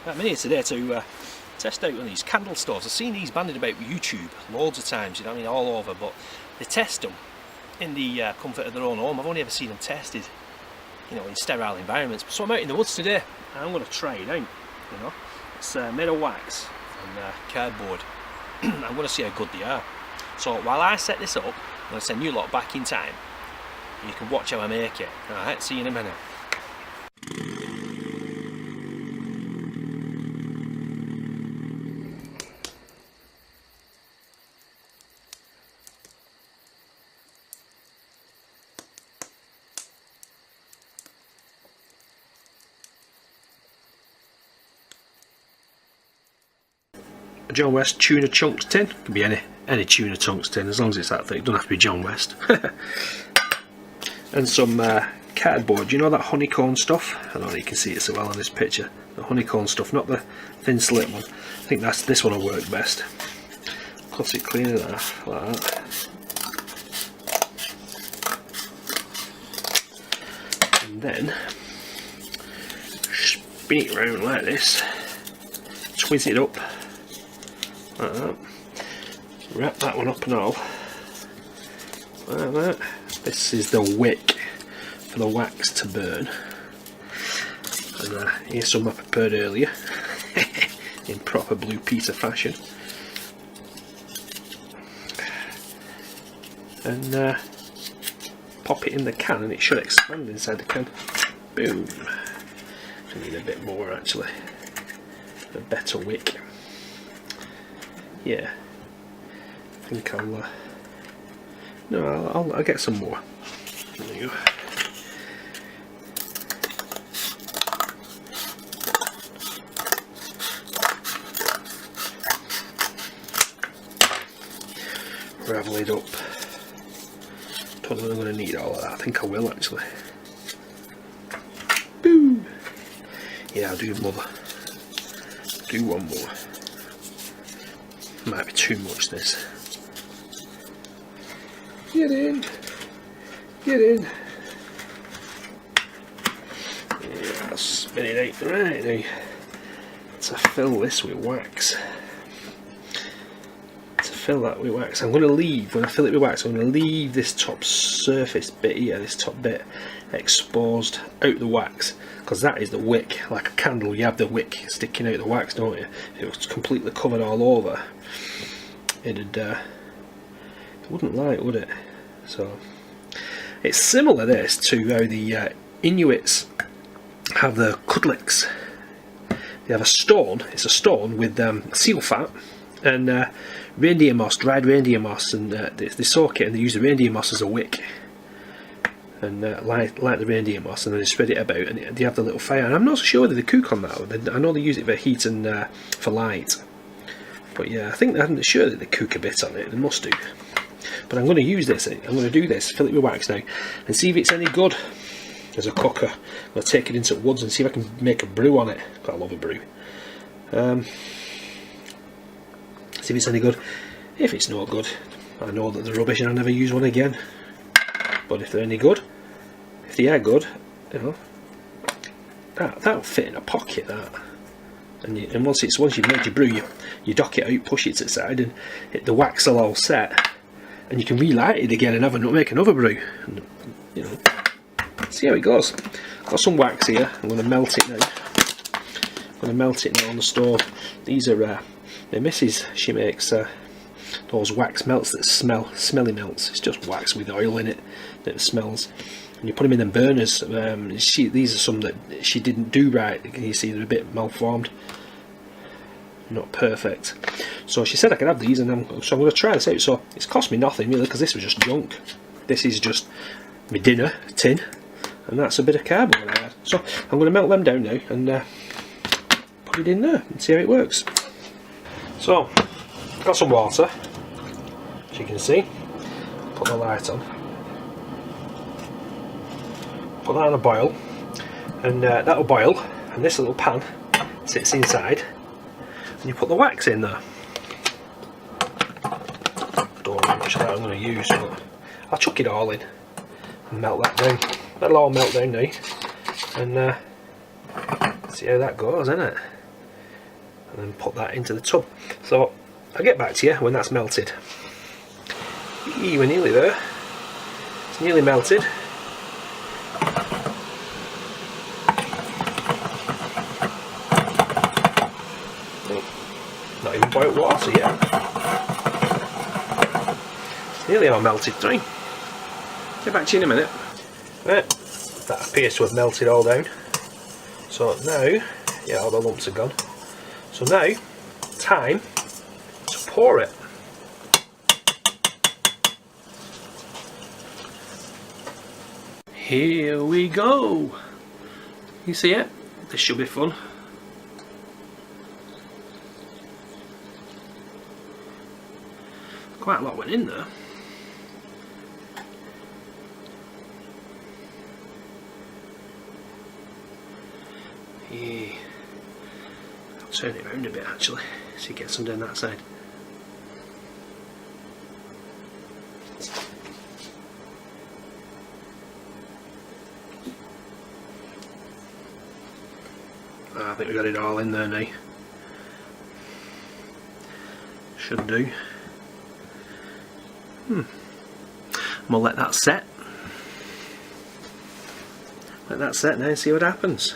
I'm in here today to test out one of these candle stoves. I've seen these bandied about YouTube loads of times, you know what I mean, all over, but they test them in the comfort of their own home. I've only ever seen them tested, you know, in sterile environments. So I'm out in the woods today and I'm going to try it out, you know. It's made of wax and cardboard. I'm going to see how good they are. So while I set this up, I'm going to send you lot back in time. You can watch how I make it. Alright, see you in a minute. John West tuna chunks tin. Could be any tuna chunks tin as long as it's that thick. It doesn't have to be John West. And some cardboard. You know that honeycomb stuff? I don't know if you can see it so well on this picture. The honeycomb stuff, not the thin slit one. I think this one will work best. Cut it clean in half like that. And then spin it round like this. Twist it up. Like that. Wrap that one up and all like that. This is the wick for the wax to burn, and here's some I prepared earlier in proper Blue Peter fashion, and pop it in the can and it should expand inside the can. Boom. I need a bit more actually, a better wick. Yeah, I think I'll get some more. There you go. Ravel it up. Don't know if I'm going to need all of that. I think I will actually. Boom! Yeah, I'll do another. Do one more. Might be too much this. Get in. Get in. Yeah, I'll spin it out right now. To fill this with wax. To fill that with wax, I'm going to leave, when I fill it with wax, I'm going to leave this top surface bit here, this top bit exposed out the wax, because that is the wick. Like a candle, you have the wick sticking out the wax, don't you? If it was completely covered all over, it wouldn't light, would it? So it's similar this to how the Inuits have the kudliks. They have a stone. It's a stone with seal fat and reindeer moss, dried reindeer moss, and they soak it and they use the reindeer moss as a wick and light the reindeer moss, and then they spread it about and they have the little fire. And I'm not so sure whether they cook on that. I know they use it for heat and for light. But yeah, I think I'm sure that they cook a bit on it. They must do. But I'm going to use this. I'm going to do this. Fill it with wax now, and see if it's any good as a cooker. I'm going to take it into the woods and see if I can make a brew on it. I love a brew. See if it's any good. If it's not good, I know that they're rubbish and I'll never use one again. But if they're any good, if they are good, you know, that'll fit in a pocket. That. And once you've made your brew, you dock it out, push it to the side, and the wax will all set, and you can relight it again and make another brew. And, you know, see how it goes. Got some wax here. I'm going to melt it now. I'm going to melt it now on the stove. These are my missus. She makes those wax melts that smelly melts. It's just wax with oil in it that smells. And you put them in them burners. These are some that she didn't do right. You see they're a bit malformed, not perfect. So she said I could have these, and so I'm going to try this out. So it's cost me nothing really, because this was just junk. This is just my dinner tin, and that's a bit of cardboard I had. So I'm going to melt them down now and put it in there and see how it works. So I've got some water, as you can see. Put the light on. Put that on a boil, and that'll boil, and this little pan sits inside, and you put the wax in there. Don't know how much of that I'm going to use, but I'll chuck it all in and melt that down. That'll all melt down now, and see how that goes, innit? and then put that into the tub. So I'll get back to you when that's melted. We're nearly there. It's nearly melted. Not even boiled water yet. It's nearly all melted through. Get back to you in a minute. Right, that appears to have melted all down. So now, yeah, all the lumps are gone. So now, time to pour it. Here we go. You see it? This should be fun. Quite a lot went in there. Yeah. I'll turn it around a bit actually, so you get some down that side. I think we got it all in there now. Should do. And we'll let that set. Let that set now and see what happens.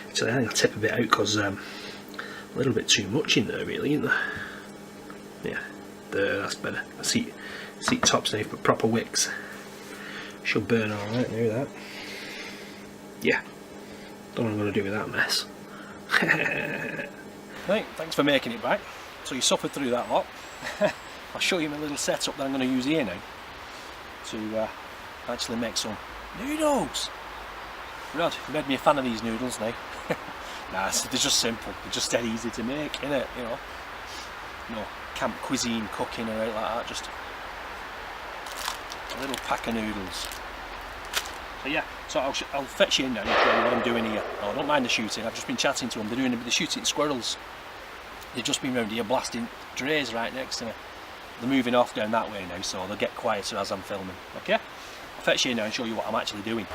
Actually, I think I'll tip a bit out because a little bit too much in there, really, isn't there? Yeah, there, that's better. Seat top's now for proper wicks. Should burn alright now, that. Yeah, don't know what I'm going to do with that mess. Right, thanks for making it back. So you suffered through that lot. I'll show you my little setup that I'm going to use here now to actually make some noodles. Rod, you made me a fan of these noodles now. Nah, they're just simple. They're just dead easy to make, innit? You know, no camp cuisine cooking or anything like that. Just a little pack of noodles. So yeah, so I'll fetch you in now and show you what I'm doing here. Oh, I don't mind the shooting. I've just been chatting to them. They're shooting squirrels. They've just been round here blasting drays right next to me. They're moving off down that way now, so they'll get quieter as I'm filming. Okay? I'll fetch you in now and show you what I'm actually doing.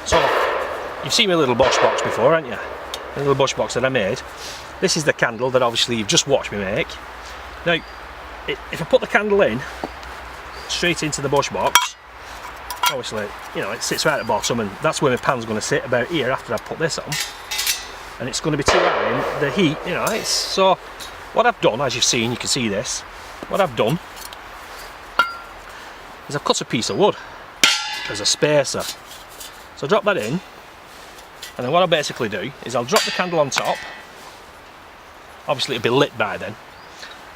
So, you've seen my little bushbox before, haven't you? The little bushbox that I made. This is the candle that obviously you've just watched me make. Now, if I put the candle in, straight into the bushbox, obviously, you know, it sits right at the bottom, and that's where my pan's going to sit, about here after I put this on. And it's going to be too high, and the heat, you know, it's so. What I've done, as you've seen, you can see this. What I've done is I've cut a piece of wood as a spacer. So drop that in, and then what I'll basically do is I'll drop the candle on top. Obviously, it'll be lit by then,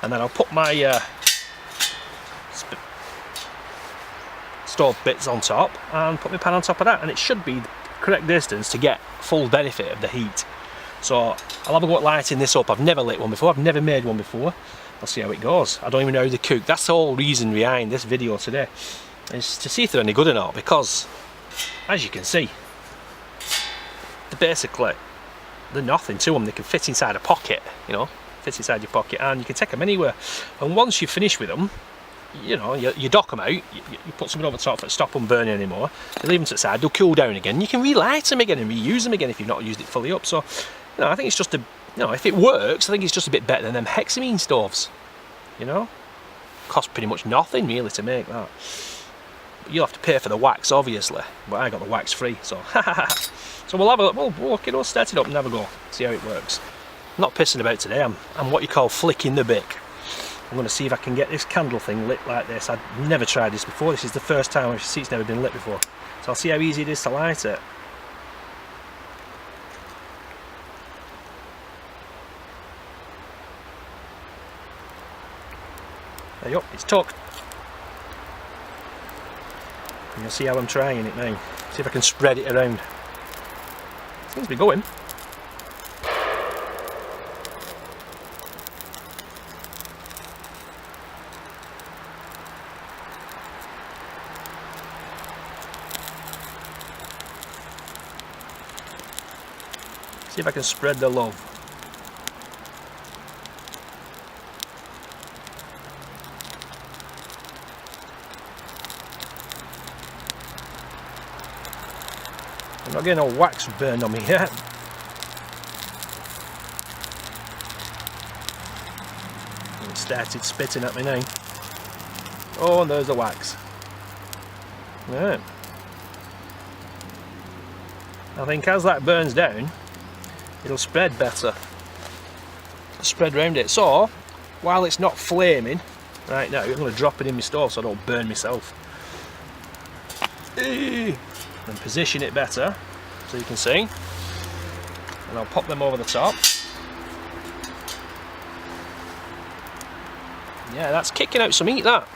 and then I'll put my stove bits on top and put my pan on top of that, and it should be the correct distance to get full benefit of the heat. So I'll have a go at lighting this up. I've never lit one before, I've never made one before. I'll see how it goes. I don't even know how they cook. That's the whole reason behind this video today, is to see if they're any good or not, because as you can see, they're nothing to them. They can fit inside a pocket, you know, fit inside your pocket, and you can take them anywhere. And once you finish with them, you know, you dock them out, you put something over the top to stop them burning anymore, you leave them to the side, they'll cool down again, you can relight them again and reuse them again if you've not used it fully up. So, you know, I think it's just if it works, I think it's just a bit better than them hexamine stoves, you know. Cost pretty much nothing really to make that. But you'll have to pay for the wax, obviously, but I got the wax free, so so we'll start it up and have a go, see how it works. I'm not pissing about today, I'm what you call flicking the bick. I'm going to see if I can get this candle thing lit like this. I've never tried this before. This is the first time. I see it's never been lit before. So I'll see how easy it is to light it. There you go, it's tucked. And you'll see how I'm trying it now. See if I can spread it around. Seems to be going. See if I can spread the love. I'm not getting all wax burned on me yet. It started spitting at me now. Oh, and there's the wax. Right. I think as that burns down, it'll spread better. Spread around it. So, while it's not flaming, right now, I'm going to drop it in my stove so I don't burn myself. And position it better, so you can see. And I'll pop them over the top. Yeah, that's kicking out some heat, that.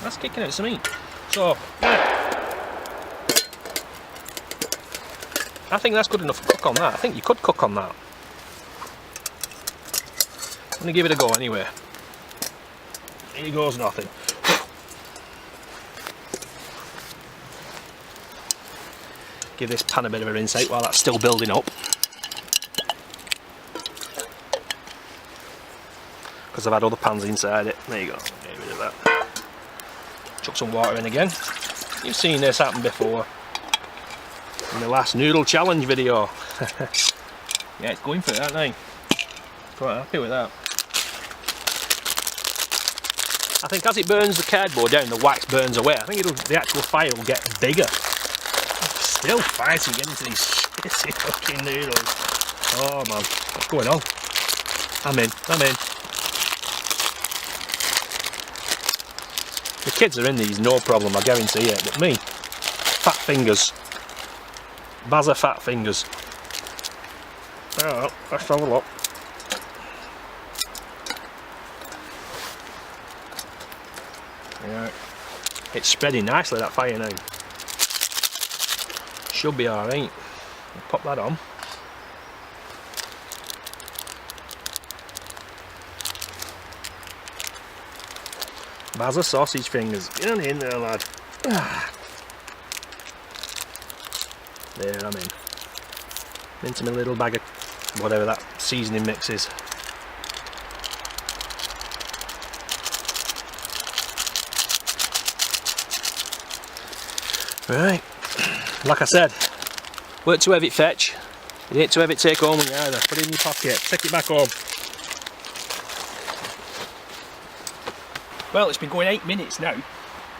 That's kicking out some heat. So, yeah. I think that's good enough to cook on that. I think you could cook on that. I'm going to give it a go anyway. Here goes nothing. Give this pan a bit of a rinse out while that's still building up. Because I've had other pans inside it. There you go. Get rid of that. Chuck some water in again. You've seen this happen before. In the last noodle challenge video. Yeah, it's going for it, aren't they? Quite happy with that. I think as it burns the cardboard down, the wax burns away. I think the actual fire will get bigger. I'm still fighting getting into these shitty fucking noodles. Oh man, what's going on? I'm in. The kids are in these, no problem, I guarantee it. But me, fat fingers. Bazza fat fingers. Alright, let's have a look. Yeah, it's spreading nicely, that fire now. Should be alright. Pop that on. Bazza sausage fingers. Get on in there, lad. There, I'm in. Into my little bag of whatever that seasoning mix is. Right, like I said, work to have it fetch, you ain't to have it take home with you either. Put it in your pocket, take it back home. Well, it's been going 8 minutes now,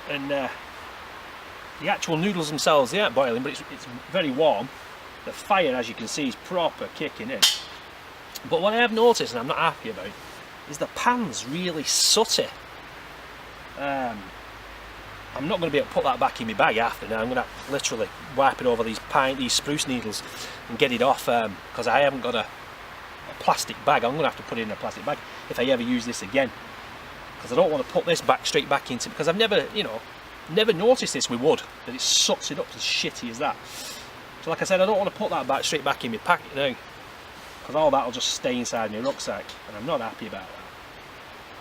and the actual noodles themselves, they aren't boiling, but it's very warm. The fire, as you can see, is proper kicking in. But what I have noticed, and I'm not happy about, is the pan's really sooty. I'm not going to be able to put that back in my bag after now. I'm going to literally wipe it over these spruce needles and get it off, because I haven't got a plastic bag. I'm going to have to put it in a plastic bag if I ever use this again, because I don't want to put this straight back into, because I've never noticed this with wood, that it sucks it up as shitty as that. So like I said, I don't want to put that straight back in my packet now, because all that will just stay inside my rucksack, and I'm not happy about that.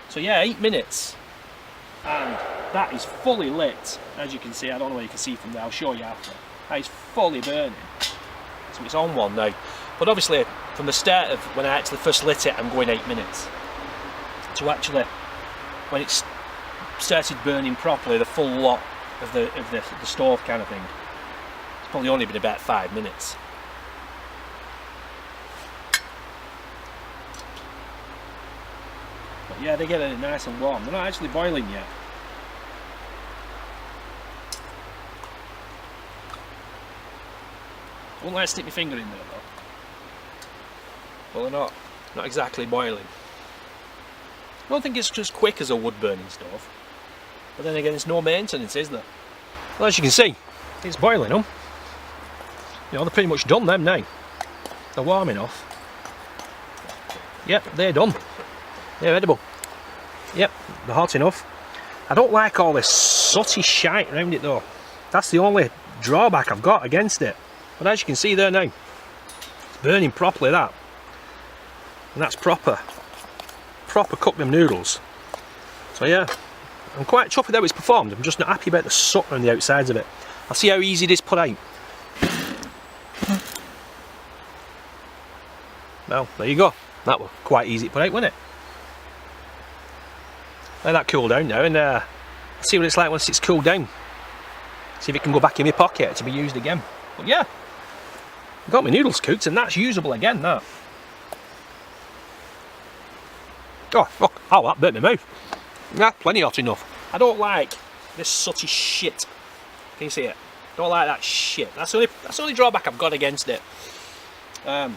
So yeah, 8 minutes. And that is fully lit, as you can see. I don't know where you can see from there, I'll show you after. That is fully burning, so it's on one now. But obviously, from the start of when I actually first lit it, I'm going 8 minutes. To actually, when it's started burning properly, the full lot of the stove kind of thing, it's probably only been about 5 minutes. But yeah, they're getting it nice and warm. They're not actually boiling yet. I wouldn't like to stick my finger in there though. Well, they're not exactly boiling. I don't think it's as quick as a wood burning stove. But then again, it's no maintenance, is there? Well, as you can see, it's boiling them. You know, they're pretty much done them now. They're warm enough. Yep, they're done. They're edible. Yep, they're hot enough. I don't like all this sooty shite around it though. That's the only drawback I've got against it. But as you can see there now, it's burning properly, that. And that's proper cook them noodles. So yeah, I'm quite chuffed with how it's performed. I'm just not happy about the soot around the outsides of it. I'll see how easy it is put out. Well, there you go. That was quite easy to put out, wasn't it? Let that cool down now, and see what it's like once it's cooled down. See if it can go back in my pocket to be used again. But yeah, Got my noodles cooked, and that's usable again, that. Oh, fuck. Oh, that burnt my mouth. Yeah, plenty hot enough. I don't like this sooty shit. Can you see it? Don't like that shit. That's the only drawback I've got against it. That's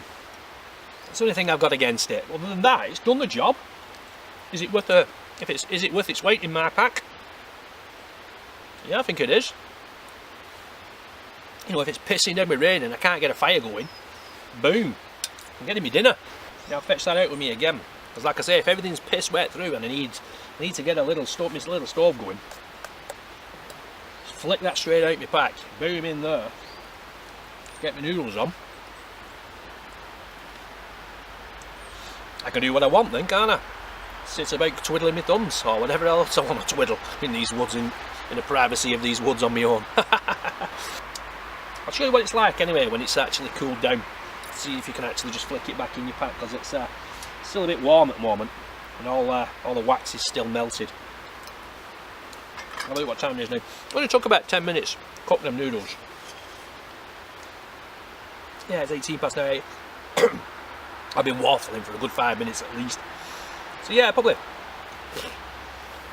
the only thing I've got against it. Other than that, it's done the job. Is it worth is it worth its weight in my pack? Yeah, I think it is. You know, if it's pissing down with rain and I can't get a fire going, boom, I'm getting me dinner. Now I'll fetch that out with me again. Because like I say, if everything's piss wet through and I need to get a little stove, my little stove going, just flick that straight out my pack, boom in there, get my noodles on. I can do what I want then, can't I? Sit about twiddling my thumbs or whatever else I want to twiddle in these woods, in the privacy of these woods on my own. I'll show you what it's like anyway when it's actually cooled down. See if you can actually just flick it back in your pack, because it's still a bit warm at the moment and all the wax is still melted. I'll look what time it is now. It only took about 10 minutes cooking them noodles. Yeah, it's 18 past 8. I've been waffling for a good 5 minutes at least. So yeah, probably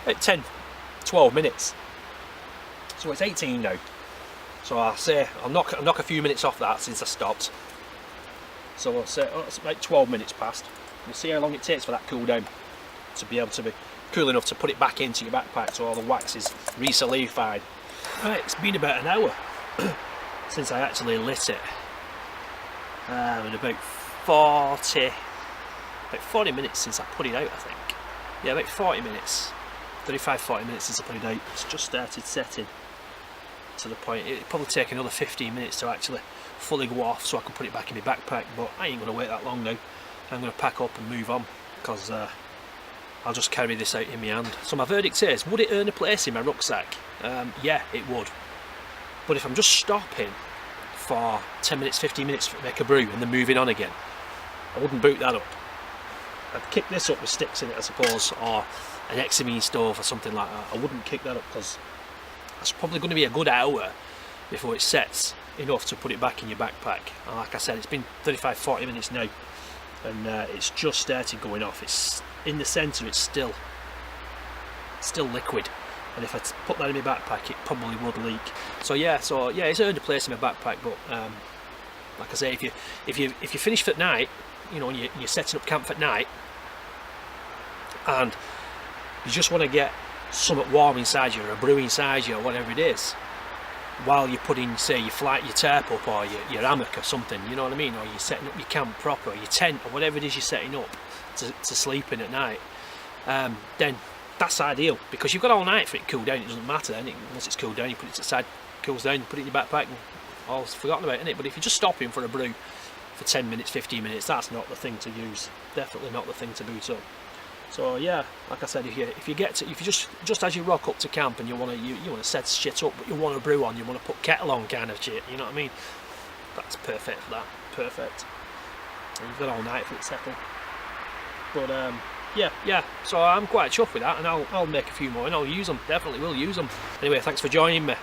about 10, 12 minutes. So it's 18 now. So I'll say I'll knock a few minutes off that since I stopped. So I'll say it's about 12 minutes past. We'll see how long it takes for that cool down to be able to be cool enough to put it back into your backpack so all the wax is re-solidified. Right, it's been about an hour since I actually lit it. And about 40 minutes since I put it out, I think. Yeah, about 40 minutes. 35-40 minutes since I put it out. It's just started setting to the point. It'll probably take another 15 minutes to actually fully go off so I can put it back in my backpack, but I ain't going to wait that long now. I'm going to pack up and move on, because I'll just carry this out in my hand. So my verdict is, would it earn a place in my rucksack? Yeah, it would. But if I'm just stopping for 10 minutes, 15 minutes to make a brew and then moving on again, I wouldn't boot that up. I'd kick this up with sticks in it, I suppose, or an Examine stove or something like that. I wouldn't kick that up, because that's probably going to be a good hour before it sets enough to put it back in your backpack. And like I said, it's been 35-40 minutes now, and it's just started going off. It's in the centre, it's still liquid, and if I put that in my backpack, it probably would leak. So yeah, it's earned a place in my backpack. But like I say, if you finish for night, you know, and you're setting up camp for night, and you just want to get something warm inside you, or a brew inside you, or whatever it is, while you're putting, say, your tarp up, or your hammock or something, you know what I mean, or you're setting up your camp proper, or your tent, or whatever it is you're setting up to sleep in at night, then that's ideal, because you've got all night for it to cool down. It doesn't matter then. Once it's cooled down, you put it to the side, cools down, you put it in your backpack, and all's forgotten about, isn't it? But if you're just stopping for a brew for 10 minutes, 15 minutes, that's not the thing to use. Definitely not the thing to boot up. So yeah, like I said, if you just as you rock up to camp and you want to set shit up, but you want to brew on, you want to put kettle on, kind of shit, you know what I mean? That's perfect for that. Perfect. And you've got all night for it settled. But yeah. So I'm quite chuffed with that, and I'll make a few more, and I'll use them. Definitely will use them. Anyway, thanks for joining me.